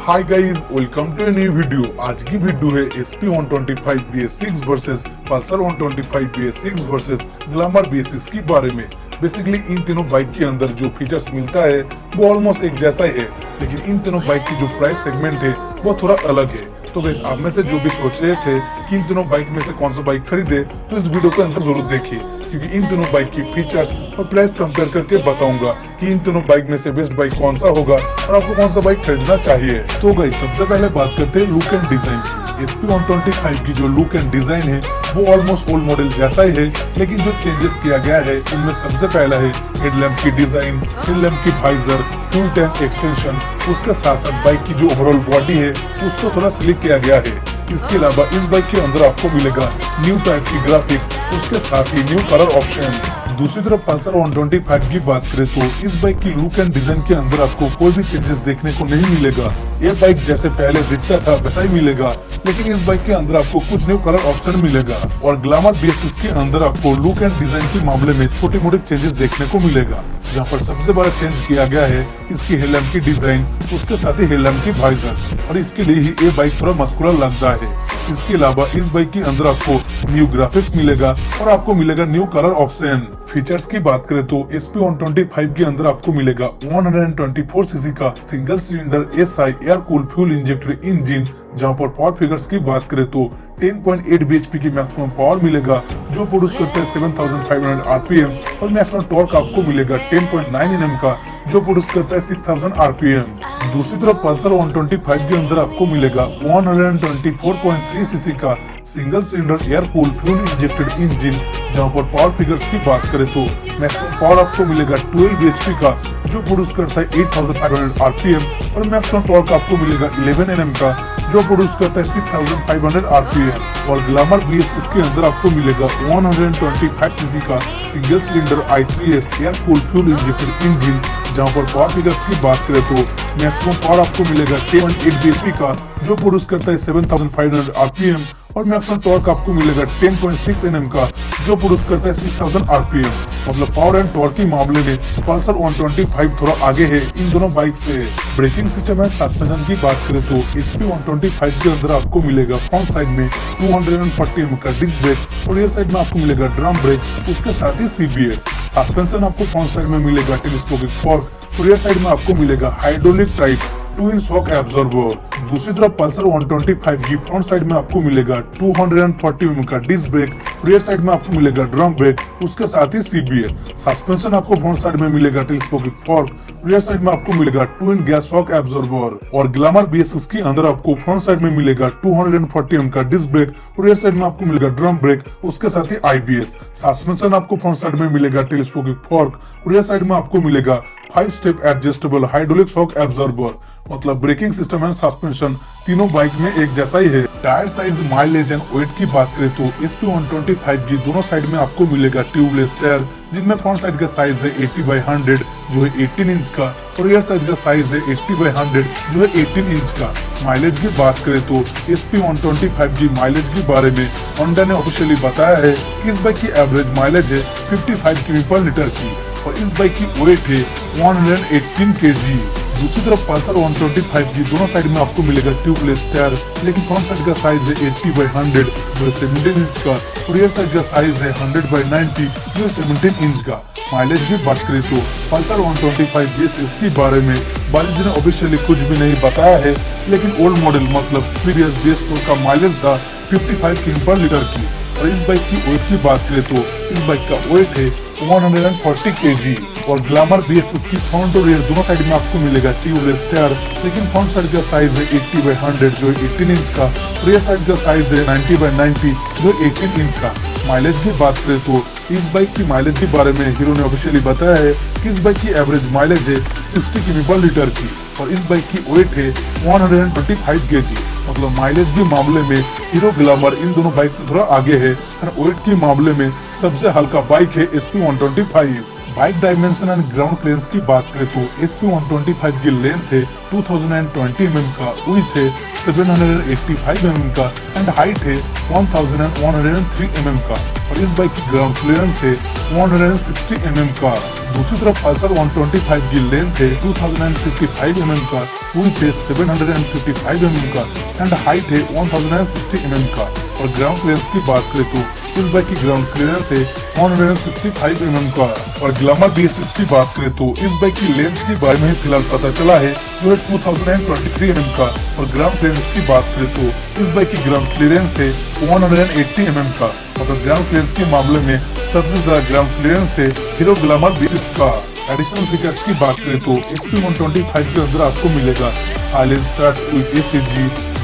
Hi guys, welcome to a new video. आज की video है SP 125 BS6 versus Pulsar 125 BS6 versus Glamour BS6 के बारे में। बेसिकली इन तीनों बाइक के अंदर जो फीचर्स मिलता है वो ऑलमोस्ट एक जैसा ही है, लेकिन इन तीनों बाइक की जो प्राइस सेगमेंट है वो थोड़ा अलग है। तो वैसे आप में से जो भी सोच रहे थे कि इन तीनों बाइक में से कौन सा बाइक खरीदे, तो इस वीडियो के अंदर जरूर देखिए, क्योंकि इन दोनों बाइक की फीचर्स और प्राइस कंपेयर करके बताऊंगा कि इन दोनों बाइक में से बेस्ट बाइक कौन सा होगा और आपको कौन सा बाइक खरीदना चाहिए। तो गाइस, सबसे पहले बात करते हैं लुक एंड डिजाइन की। SP 125 की जो लुक एंड डिजाइन है वो ऑलमोस्ट ओल्ड मॉडल जैसा ही है, लेकिन जो चेंजेस किया गया है उनमें सबसे पहला है हेडलैम्प की डिजाइन, हेडलैम्प की वाइजर, फ्यूल टैंक एक्सटेंशन। उसके साथ साथ बाइक की जो ओवरऑल बॉडी है उसको थोड़ा स्लिक किया गया है। इसके अलावा इस बाइक के अंदर आपको मिलेगा न्यू टाइप की ग्राफिक्स, उसके साथ ही न्यू कलर ऑप्शन। दूसरी तरफ पल्सर 125 की बात करें तो इस बाइक की लुक एंड डिजाइन के अंदर आपको कोई भी चेंजेस देखने को नहीं मिलेगा। ये बाइक जैसे पहले दिखता था वैसा ही मिलेगा, लेकिन इस बाइक के अंदर आपको कुछ न्यू कलर ऑप्शन मिलेगा। और ग्लैमर BS6 के अंदर आपको लुक एंड डिजाइन के मामले में छोटे मोटे चेंजेस देखने को मिलेगा, जहाँ पर सबसे बड़ा चेंज किया गया है इसकी हेडलैम्प की डिजाइन, उसके साथ ही हेडलैम्प की वाइजर, और इसके लिए ही ये बाइक थोड़ा मस्कुलर लगता है। इसके अलावा इस बाइक के अंदर आपको न्यू ग्राफिक्स मिलेगा और आपको मिलेगा न्यू कलर ऑप्शन। फीचर्स की बात करें तो SP 125 के अंदर आपको मिलेगा 124 सीसी का single cylinder SI air cool fuel injected engine, जहाँ पर पावर फिगर्स की बात करें तो 10.8 bhp की मैक्सिमम पावर मिलेगा, जो प्रोड्यूस करता है 7500 RPM, और मैक्सिमम टॉर्क आपको मिलेगा 10.9 Nm का, जो प्रोड्यूस करता है 6000 RPM। दूसरी तरफ पल्सर 125 के अंदर आपको मिलेगा 124.3 सीसी का single cylinder air cool fuel injected engine, जहाँ पर पावर फिगर्स की बात करें तो मैक्सिमम पावर आपको मिलेगा 12 bhp का, जो प्रोड्यूस करता है 8500 RPM, और मैक्सिमम टॉर्क आपको मिलेगा 11 Nm का, जो प्रोड्यूस करता है 6500 RPM। और ग्लैमर BS6 के अंदर आपको मिलेगा 125 सीसी का single cylinder i3S air cool fuel injected engine, जहाँ पर पावर फिगर्स की बात करें तो मैक्सिमम पावर आपको मिलेगा 10.8 bhp का, जो प्रोड्यूस करता है 7500 RPM, और मैक्सिमम टॉर्क आपको मिलेगा 10.6 Nm का, जो प्रोड्यूस करता है 6000 RPM। मतलब पावर एंड टॉर्क के मामले में पल्सर 125 थोड़ा आगे है इन दोनों बाइक से। ब्रेकिंग सिस्टम एंड सस्पेंशन की बात करें तो SP 125 के अंदर आपको मिलेगा फ्रंट साइड में 240 mm का डिस्क ब्रेक, और रियर साइड में आपको मिलेगा ड्रम ब्रेक, उसके साथ ही CBS। सस्पेंशन आपको फ्रंट साइड में मिलेगा टेलीस्कोपिक फॉर्क, और रियर साइड में आपको मिलेगा hydraulic type twin shock absorber. दूसरी तरफ पल्सर 125 की फ्रंट साइड में आपको मिलेगा 240 mm का डिस्क ब्रेक, रियर साइड में आपको मिलेगा ड्रम ब्रेक, उसके साथ ही CBS। सस्पेंशन आपको फ्रंट साइड में मिलेगा टेलीस्कोपिक फॉर्क, रियर साइड में आपको मिलेगा ट्विन गैस शॉक एब्जॉर्बर। और ग्लैमर BS6 के अंदर आपको फ्रंट साइड में मिलेगा 240 mm का डिस्क ब्रेक, रियर साइड में आपको मिलेगा ड्रम ब्रेक, उसके साथ ही IBS। सस्पेंशन आपको फ्रंट साइड में मिलेगा टेलीस्कोपिक फॉर्क, रियर साइड में आपको मिलेगा 5 step adjustable hydraulic shock absorber. मतलब ब्रेकिंग सिस्टम एंड सस्पेंशन तीनों बाइक में एक जैसा ही है। Tyre size, mileage and weight की बात करें तो SP 125 की दोनों साइड में आपको मिलेगा ट्यूबलेस टायर, जिनमें फ्रंट साइड का साइज है 80/100 जो है 18 इंच का, और रियर साइड का साइज है 80/100 जो है 18 इंच का। माइलेज की बात करें तो SP 125 की माइलेज के बारे में होंडा ने ऑफिशियली बताया है कि इस बाइक की एवरेज माइलेज है 55 km/लीटर की, और इस बाइक की वेट है 118 kg। दूसरी तरफ पल्सर 125 की दोनों साइड में आपको मिलेगा ट्यूबलेस टायर, लेकिन फ्रंट साइड का साइज है 80/100 जो 17 इंच का, और रियर साइड का साइज है 100/90 जो 17 इंच का। माइलेज की बात करें तो पल्सर 125 BS6 के बारे में बालाजी ने ऑफिशियली कुछ भी नहीं बताया है, लेकिन ओल्ड मॉडल मतलब प्रीवियस BS4 का माइलेज था 55 km/लीटर की। और इस बाइक की वेट की बात करें तो इस बाइक का वेट है 140 kg। और ग्लैमर BS6 की फ्रंट और रियर दोनों साइड में आपको मिलेगा ट्यूबलेस टायर, लेकिन फ्रंट साइड का साइज है 80/100 जो 18 इंच का, रियर साइड का साइज है 90/90 जो 18 इंच का। माइलेज की बात करें तो इस बाइक की माइलेज के बारे में हीरो ने ऑफिशियली बताया है कि इस बाइक की एवरेज माइलेज है 60 km/लीटर की, और इस बाइक की वेट है 125 kg। मतलब माइलेज के मामले में हीरो ग्लैमर इन दोनों बाइक से थोड़ा आगे है, और वेट के मामले में सबसे हल्का बाइक है SP 125। Bike dimension and ground clearance की बात करें तो SP 125 की लेंथ है 2020 mm का, विड्थ है 785 mm का, एंड हाइट है 1103 mm का। और इस बाइक की ग्राउंड क्लियरेंस है 160 mm का। दूसरी तरफ पल्सर 125 की लेंथ है 2055 mm का, विड्थ है 755 mm का एंड हाइट है 1060 mm का। और ग्राउंड क्लियरेंस की बात करें तो इस बाइक की ग्राउंड क्लियरेंस है 165 mm का। और ग्लैमर BS6 की बात करें तो इस बाइक की लेंथ के बारे में फिलहाल पता चला है जो है 2023 mm का। और ग्राउंड क्लियरेंस की बात करें तो इस बाइक की ग्राउंड क्लियरेंस है 180 mm का। और ग्राउंड क्लियरेंस के मामले में सबसे ज्यादा ग्राउंड क्लियरेंस है हीरो ग्लैमर BS6 का। एडिशनल फीचर्स की बात करें तो SP125 के अंदर आपको मिलेगा silent start with ACG,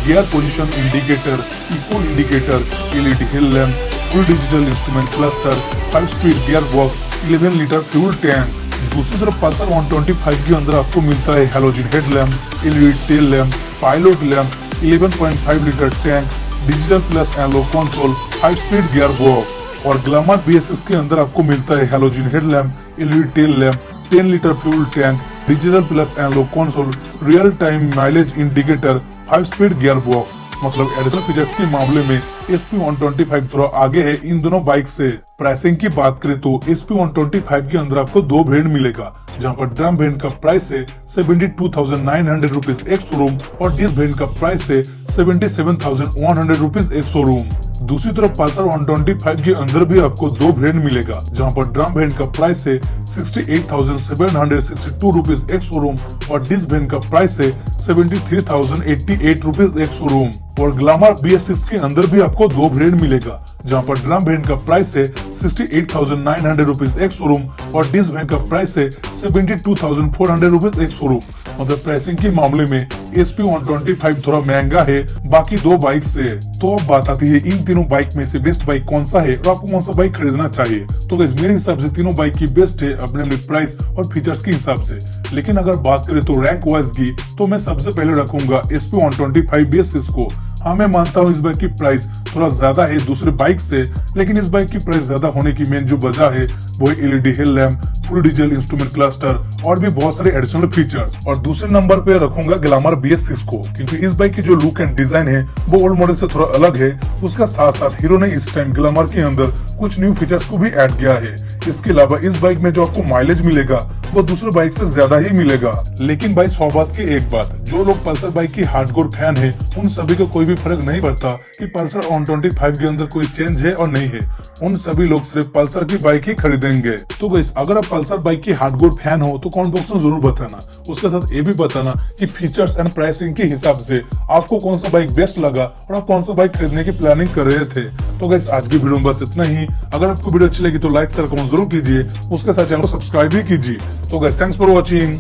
gear position indicator, eco indicator, LED hill lamp, full digital instrument cluster, 5 speed gear box, 11 litre fuel tank. दूसरी तरफ पल्सर 125 के अंदर आपको मिलता है halogen headlamp, LED tail lamp, pilot lamp, 11.5 litre tank, digital plus analogue console, 5 speed gear box. और Glamour BS6 के अंदर आपको मिलता है halogen headlamp, LED tail lamp, 10 litre fuel tank, digital plus analogue console, real time mileage indicator, 5 speed gear box. मतलब additional features के मामले में SP125 थोड़ा आगे है इन दोनों बाइक से। प्राइसिंग की बात करें तो SP125 के अंदर आपको दो वेरिएंट मिलेगा, जहां पर ड्रम वेरिएंट का प्राइस है 72,900 रुपीज एक शोरूम और डिस वेरिएंट का प्राइस है 77,100 रुपीज एक शोरूम। दूसरी तरफ पल्सर 125 के अंदर भी आपको दो वेरिएंट मिलेगा, जहां पर ड्रम वेरिएंट का प्राइस है 68,762 रुपीज एक शोरूम और डिस वेरिएंट का प्राइस है 73,088 रुपीज एक शोरूम। और ग्लैमर BS6 के अंदर भी आपको दो वेरिएंट मिलेगा, जहां पर ड्रम वेरिएंट का प्राइस है 68,900 रुपीज एक शोरूम और डिस वेरिएंट का प्राइस है 72,400 रुपीज एक शोरूम। मतलब प्राइसिंग के मामले में SP125 थोड़ा महंगा है बाकी दो बाइक से। तो अब बात आती है इन तीनों बाइक में से बेस्ट बाइक कौन सा है और आपको कौन सा बाइक खरीदना चाहिए। तो गाइस मेरे हिसाब से तीनों बाइक की बेस्ट है अपने प्राइस और फीचर्स के हिसाब से। लेकिन अगर बात करें तो रैंक वाइज की तो मैं सबसे पहले रखूंगा SP125 BS6 को। हाँ मैं मानता हूँ इस बाइक की प्राइस थोड़ा ज्यादा है दूसरे बाइक से, लेकिन इस बाइक की प्राइस ज्यादा होने की मेन जो वजह है वो है LED hill lamp, full digital instrument cluster और भी बहुत सारे एडिशनल फीचर्स। और दूसरे नंबर पे रखूंगा ग्लैमर BS6 को, क्योंकि इस बाइक की जो लुक एंड डिजाइन है वो ओल्ड मॉडल से थोड़ा अलग है। उसका साथ साथ हीरो ने इस टाइम ग्लैमर के अंदर कुछ न्यू फीचर्स को भी ऐड किया है। इसके अलावा इस बाइक में जो आपको माइलेज मिलेगा वो दूसरे बाइक से ज्यादा ही मिलेगा। लेकिन भाई 100 बात की एक बात, जो लोग पल्सर बाइक की हार्डकोर फैन है उन सभी को कोई भी फर्क नहीं पड़ता कि पल्सर 125 के अंदर कोई चेंज है और नहीं है। उन सभी लोग सिर्फ पल्सर की बाइक ही खरीदेंगे। तो गाइस अगर आप पल्सर बाइक की हार्डकोर फैन हो तो कमेंट बॉक्स में जरूर बताना। उसके साथ ये भी बताना कि फीचर्स एंड प्राइसिंग के हिसाब से आपको कौन सा बाइक बेस्ट लगा और आप कौन सा बाइक खरीदने की प्लानिंग कर रहे थे। तो गाइस आज की वीडियो में बस इतना ही। अगर आपको वीडियो अच्छी लगी तो लाइक शेयर कमेंट जरूर कीजिए, उसके साथ चैनल को सब्सक्राइब भी कीजिए। तो गाइस थैंक्स फॉर वॉचिंग।